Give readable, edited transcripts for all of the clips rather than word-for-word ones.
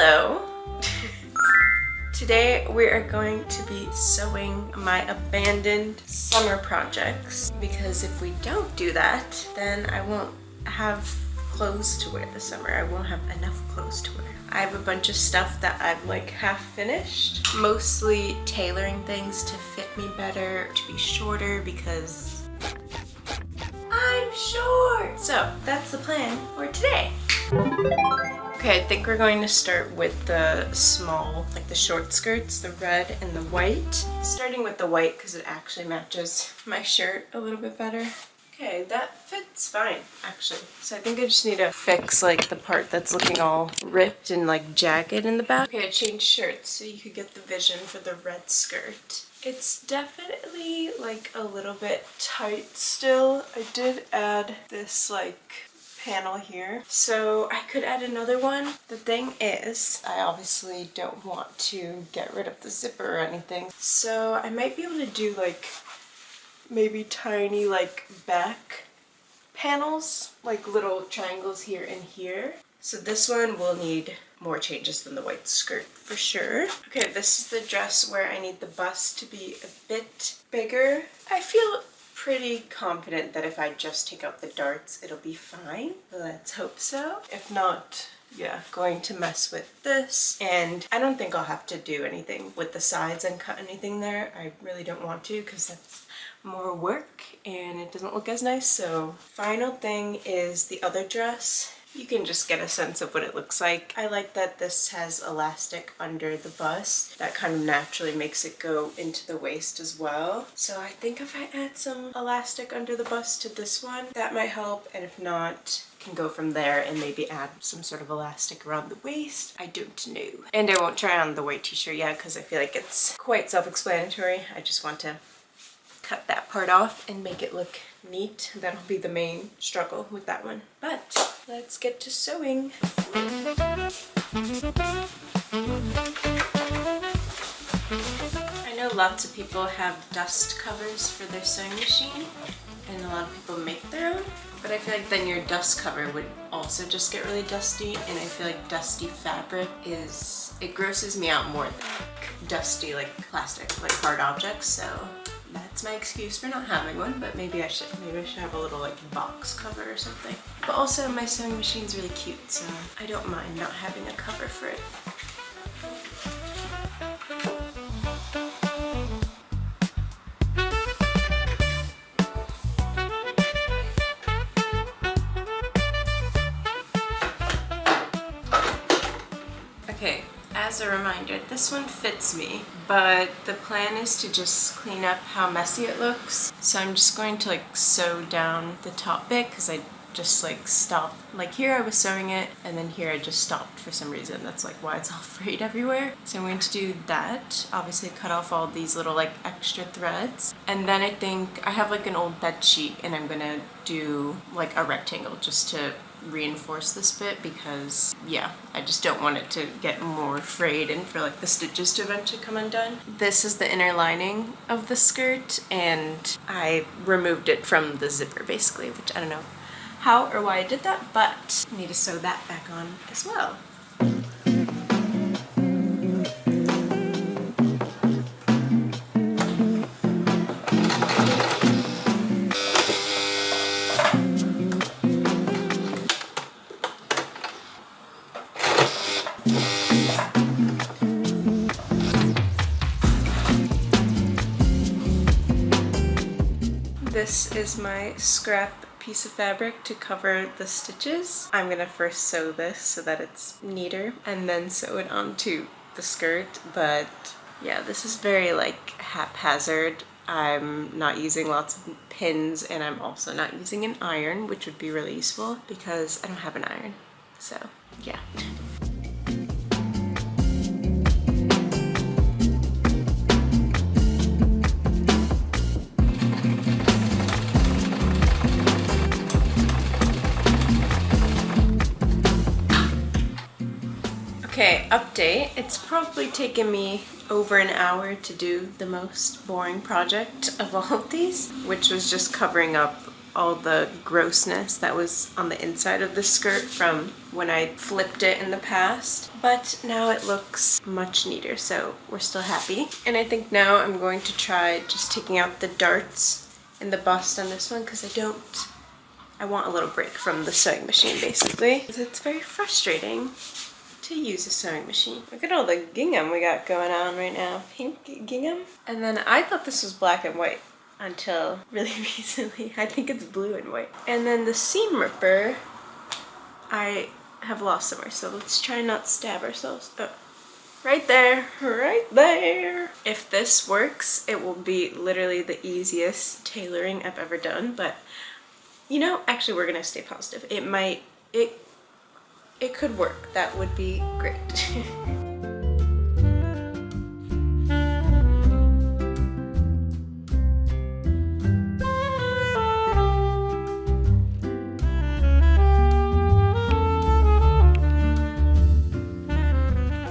Hello! Today we are going to be sewing my abandoned summer projects because if we don't do that, then I won't have clothes to wear this summer. I won't have enough clothes to wear. I have a bunch of stuff that I've like half finished, mostly tailoring things to fit me better, to be shorter because I'm short. So that's the plan for today. Okay, I think we're going to start with the small, like the short skirts, the red and the white. Starting with the white because it actually matches my shirt a little bit better. Okay, that fits fine, actually. So I think I just need to fix like the part that's looking all ripped and like jagged in the back. Okay, I changed shirts so you could get the vision for the red skirt. It's definitely like a little bit tight still. I did add this like panel here, so I could add another one. The thing is, I obviously don't want to get rid of the zipper or anything, so I might be able to do like maybe tiny like back panels, like little triangles here and here. So this one will need more changes than the white skirt for sure. Okay, this is the dress where I need the bust to be a bit bigger. I feel pretty confident that if I just take out the darts, it'll be fine. Let's hope so. If not, yeah, going to mess with this. And I don't think I'll have to do anything with the sides and cut anything there. I really don't want to because that's more work and it doesn't look as nice. So final thing is the other dress. You can just get a sense of what it looks like. I like that this has elastic under the bust. That kind of naturally makes it go into the waist as well. So I think if I add some elastic under the bust to this one, that might help. And if not, can go from there and maybe add some sort of elastic around the waist. I don't know. And I won't try on the white t-shirt yet because I feel like it's quite self-explanatory. I just want to cut that part off and make it look neat. That'll be the main struggle with that one. But let's get to sewing. I know lots of people have dust covers for their sewing machine and a lot of people make their own, but I feel like then your dust cover would also just get really dusty, and I feel like dusty fabric it grosses me out more than dusty like plastic, like hard objects. So that's my excuse for not having one, but maybe I should have a little like box cover or something. But also my sewing machine's really cute, so I don't mind not having a cover for it. Okay. As a reminder, this one fits me, but the plan is to just clean up how messy it looks. So I'm just going to like sew down the top bit because I just like stopped. Like here I was sewing it and then here I just stopped for some reason. That's like why it's all frayed everywhere. So I'm going to do that. Obviously cut off all these little like extra threads. And then I think I have like an old bed sheet and I'm gonna do like a rectangle just to reinforce this bit because yeah, I just don't want it to get more frayed and for like the stitches to eventually come undone. This is the inner lining of the skirt and I removed it from the zipper basically, which I don't know how or why I did that, but I need to sew that back on as well. This is my scrap piece of fabric to cover the stitches. I'm gonna first sew this so that it's neater and then sew it onto the skirt, but yeah, this is very like haphazard. I'm not using lots of pins and I'm also not using an iron, which would be really useful because I don't have an iron. So yeah. Okay, update. It's probably taken me over an hour to do the most boring project of all of these, which was just covering up all the grossness that was on the inside of the skirt from when I flipped it in the past. But now it looks much neater, so we're still happy. And I think now I'm going to try just taking out the darts in the bust on this one because I want a little break from the sewing machine basically. It's very frustrating to use a sewing machine. Look at all the gingham we got going on right now. Pink gingham. And then I thought this was black and white until really recently. I think it's blue and white. And then the seam ripper, I have lost somewhere, so let's try not stab ourselves. Oh, right there, right there. If this works, it will be literally the easiest tailoring I've ever done, but you know, actually we're gonna stay positive. It could work. That would be great.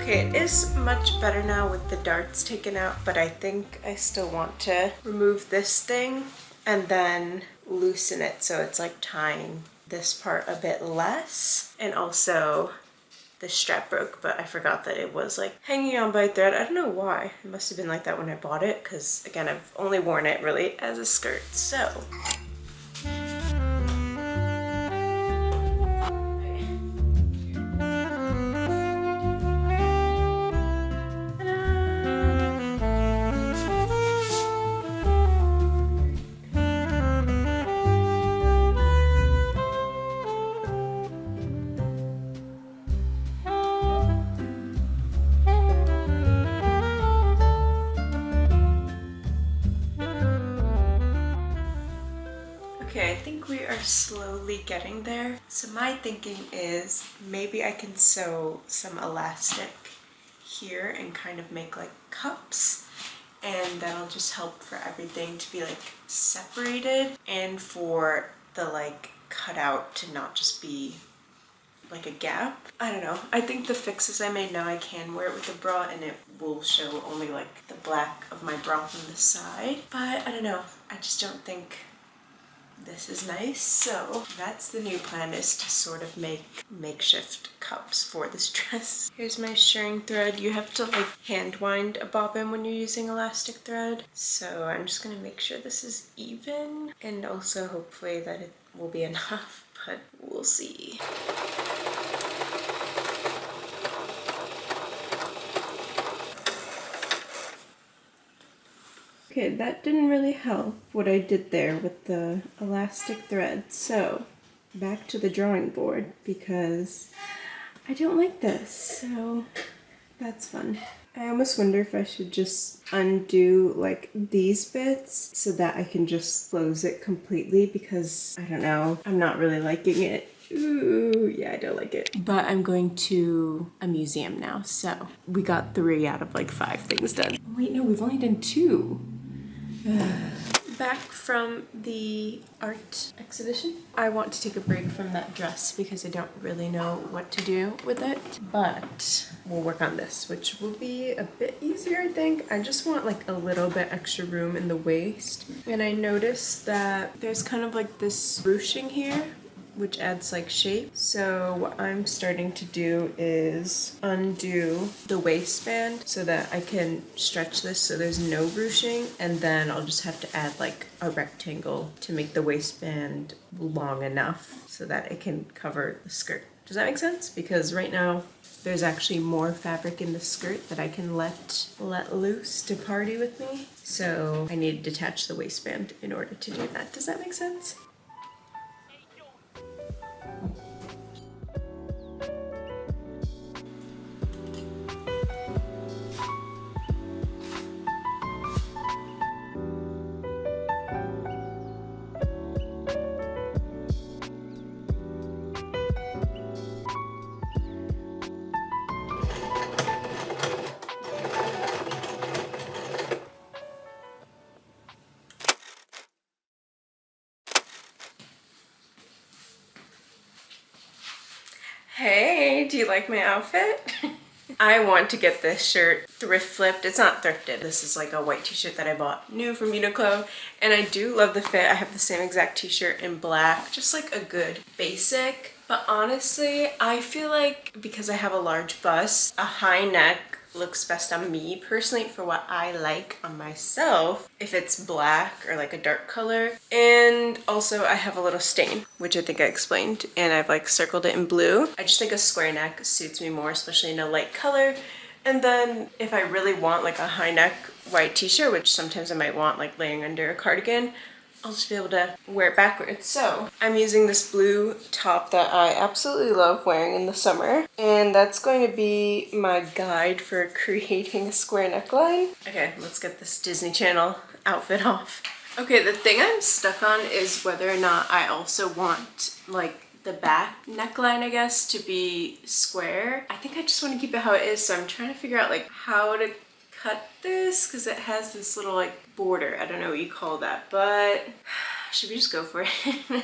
Okay, it is much better now with the darts taken out, but I think I still want to remove this thing and then loosen it so it's like tying this part a bit less. And also the strap broke, but I forgot that it was like hanging on by a thread. I don't know why. It must have been like that when I bought it because again, I've only worn it really as a skirt. So okay, I think we are slowly getting there. So my thinking is maybe I can sew some elastic here and kind of make like cups, and that'll just help for everything to be like separated and for the like cutout to not just be like a gap. I don't know. I think the fixes I made now, I can wear it with a bra and it will show only like the black of my bra from the side. But I don't know. I just don't think this is nice. So that's the new plan, is to sort of make makeshift cups for this dress. Here's my shirring thread. You have to like hand wind a bobbin when you're using elastic thread. So I'm just gonna make sure this is even and also hopefully that it will be enough, but we'll see. Okay, that didn't really help what I did there with the elastic thread. So back to the drawing board because I don't like this. So that's fun. I almost wonder if I should just undo like these bits so that I can just close it completely because I don't know, I'm not really liking it. Ooh, yeah, I don't like it. But I'm going to a museum now, so we got 3 out of like 5 things done. Wait, no, we've only done 2. Back from the art exhibition. I want to take a break from that dress because I don't really know what to do with it, but we'll work on this, which will be a bit easier, I think. I just want like a little bit extra room in the waist, and I noticed that there's kind of like this ruching here, which adds like shape. So what I'm starting to do is undo the waistband so that I can stretch this so there's no ruching, and then I'll just have to add like a rectangle to make the waistband long enough so that it can cover the skirt. Does that make sense? Because right now there's actually more fabric in the skirt that I can let loose to party with me. So I need to detach the waistband in order to do that. Does that make sense? Hey, do you like my outfit? I want to get this shirt thrift flipped. It's not thrifted. This is like a white t-shirt that I bought new from Uniqlo. And I do love the fit. I have the same exact t-shirt in black. Just like a good basic. But honestly, I feel like because I have a large bust, a high neck looks best on me personally for what I like on myself if it's black or like a dark color. And also I have a little stain, which I think I explained, and I've like circled it in blue. I just think a square neck suits me more, especially in a light color. And then if I really want like a high neck white t-shirt, which sometimes I might want like layering under a cardigan, I'll just be able to wear it backwards. So I'm using this blue top that I absolutely love wearing in the summer. And that's going to be my guide for creating a square neckline. Okay, let's get this Disney Channel outfit off. Okay, the thing I'm stuck on is whether or not I also want like the back neckline, I guess, to be square. I think I just want to keep it how it is. So I'm trying to figure out like how to cut this because it has this little like border. I don't know what you call that, but should we just go for it? I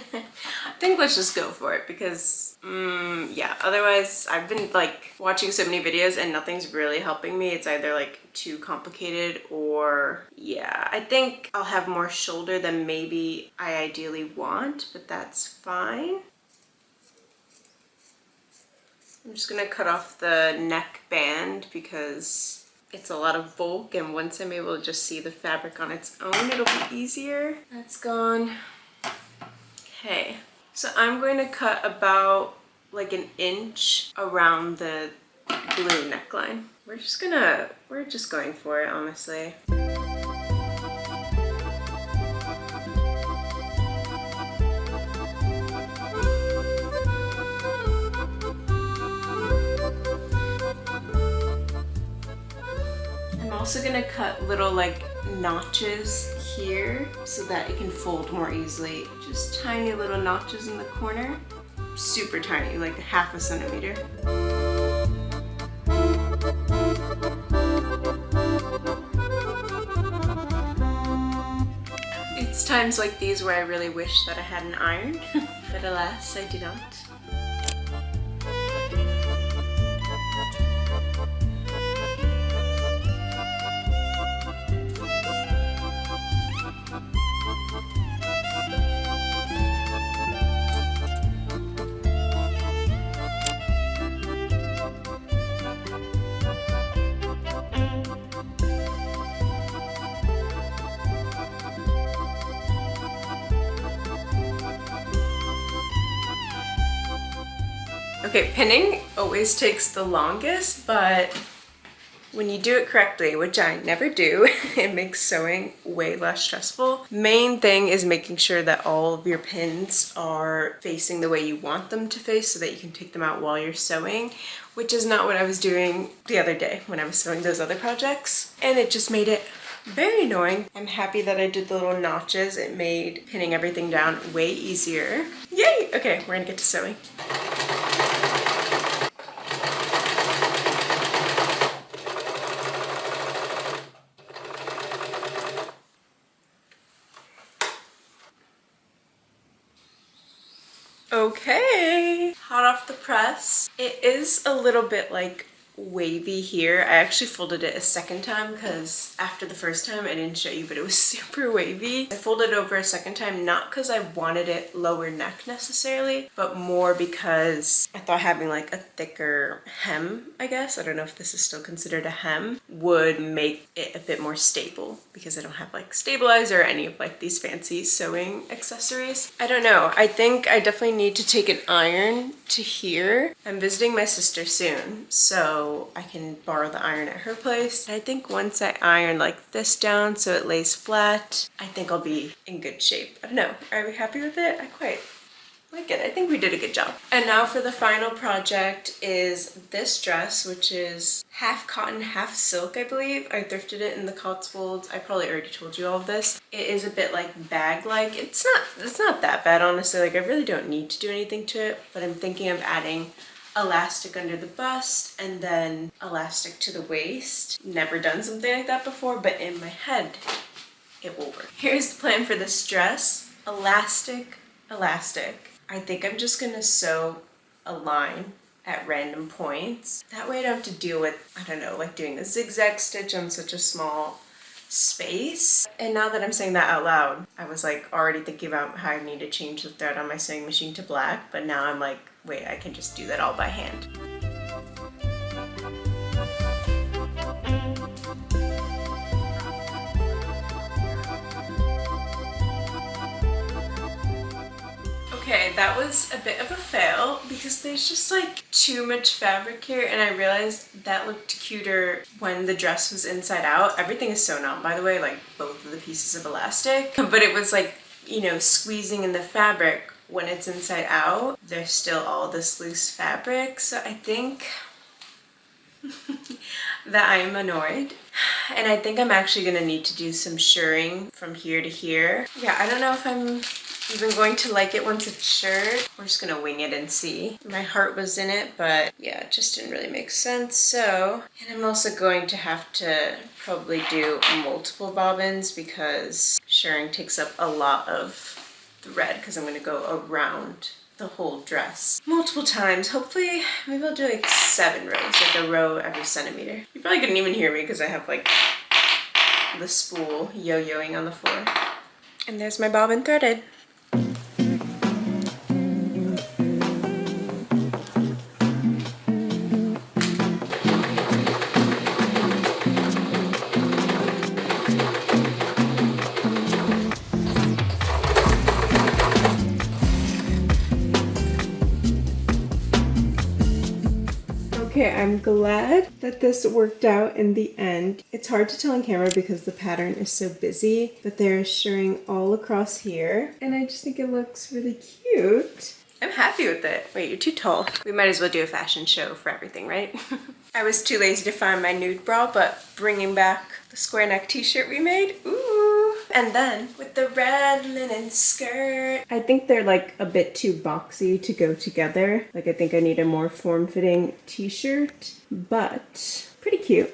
think let's just go for it because yeah, otherwise I've been like watching so many videos and nothing's really helping me. It's either like too complicated or yeah, I think I'll have more shoulder than maybe I ideally want, but that's fine. I'm just gonna cut off the neck band because it's a lot of bulk, and once I'm able to just see the fabric on its own, it'll be easier. That's gone. Okay, so I'm going to cut about like an inch around the blue neckline. We're just going for it, honestly. I'm also gonna cut little like notches here so that it can fold more easily. Just tiny little notches in the corner. Super tiny, like half a centimeter. It's times like these where I really wish that I had an iron, but alas, I do not. Okay, pinning always takes the longest, but when you do it correctly, which I never do, it makes sewing way less stressful. Main thing is making sure that all of your pins are facing the way you want them to face so that you can take them out while you're sewing, which is not what I was doing the other day when I was sewing those other projects. And it just made it very annoying. I'm happy that I did the little notches. It made pinning everything down way easier. Yay! Okay, we're gonna get to sewing. Okay, hot off the press. It is a little bit like wavy here. I actually folded it a second time because after the first time I didn't show you, but it was super wavy. I folded it over a second time, not because I wanted it lower neck necessarily, but more because I thought having like a thicker hem, I guess, I don't know if this is still considered a hem, would make it a bit more stable because I don't have like stabilizer or any of like these fancy sewing accessories. I don't know. I think I definitely need to take an iron to here. I'm visiting my sister soon, so I can borrow the iron at her place. I think once I iron like this down so it lays flat, I think I'll be in good shape. I don't know. Are we happy with it? I quite like it. I think we did a good job. And now for the final project is this dress, which is half cotton, half silk, I believe. I thrifted it in the Cotswolds. I probably already told you all of this. It is a bit like bag-like. It's not that bad, honestly. Like, I really don't need to do anything to it, but I'm thinking of adding elastic under the bust and then elastic to the waist. Never done something like that before, but in my head, it will work. Here's the plan for this dress. Elastic, elastic. I think I'm just gonna sew a line at random points. That way I don't have to deal with, I don't know, like doing a zigzag stitch on such a small space. And now that I'm saying that out loud, I was like already thinking about how I need to change the thread on my sewing machine to black, but now I'm like, wait, I can just do that all by hand. Okay, that was a bit of a fail because there's just like too much fabric here, and I realized that looked cuter when the dress was inside out. Everything is sewn on, by the way, like both of the pieces of elastic, but it was like, you know, squeezing in the fabric when it's inside out. There's still all this loose fabric, so I think that I am annoyed. And I think I'm actually gonna need to do some shirring from here to here. Yeah, I don't know if I'm even going to like it once it's shirred. We're just gonna wing it and see. My heart was in it, but yeah, it just didn't really make sense. So, and I'm also going to have to probably do multiple bobbins because shirring takes up a lot of thread because I'm gonna go around the whole dress multiple times. Hopefully, maybe I'll do like 7 rows, like a row every centimeter. You probably couldn't even hear me because I have like the spool yo-yoing on the floor. And there's my bobbin threaded. Okay, I'm glad that this worked out in the end. It's hard to tell on camera because the pattern is so busy, but there's shirring all across here, and I just think it looks really cute. I'm happy with it. Wait, you're too tall. We might as well do a fashion show for everything, right? I was too lazy to find my nude bra, but bringing back the square neck t-shirt we made, ooh. And then with the red linen skirt, I think they're like a bit too boxy to go together. Like I think I need a more form-fitting t-shirt, but pretty cute.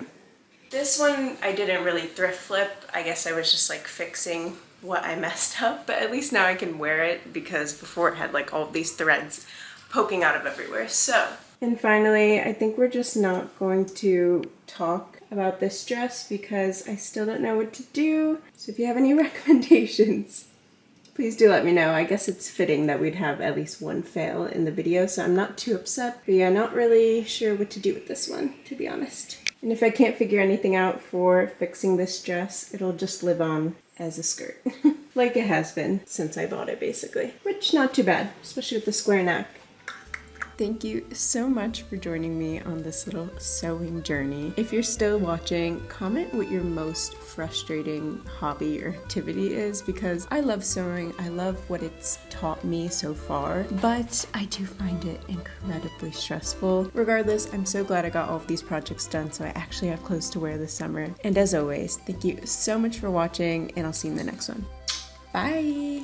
This one I didn't really thrift flip. I guess I was just like fixing what I messed up, but at least now I can wear it because before it had like all of these threads poking out of everywhere. So, and finally, I think we're just not going to talk about this dress because I still don't know what to do. So if you have any recommendations, please do let me know. I guess it's fitting that we'd have at least one fail in the video, so I'm not too upset. But yeah, not really sure what to do with this one, to be honest. And if I can't figure anything out for fixing this dress, it'll just live on as a skirt. Like it has been since I bought it, basically. Which, not too bad, especially with the square neck. Thank you so much for joining me on this little sewing journey. If you're still watching, comment what your most frustrating hobby or activity is because I love sewing. I love what it's taught me so far, but I do find it incredibly stressful. Regardless, I'm so glad I got all of these projects done so I actually have clothes to wear this summer. And as always, thank you so much for watching and I'll see you in the next one. Bye!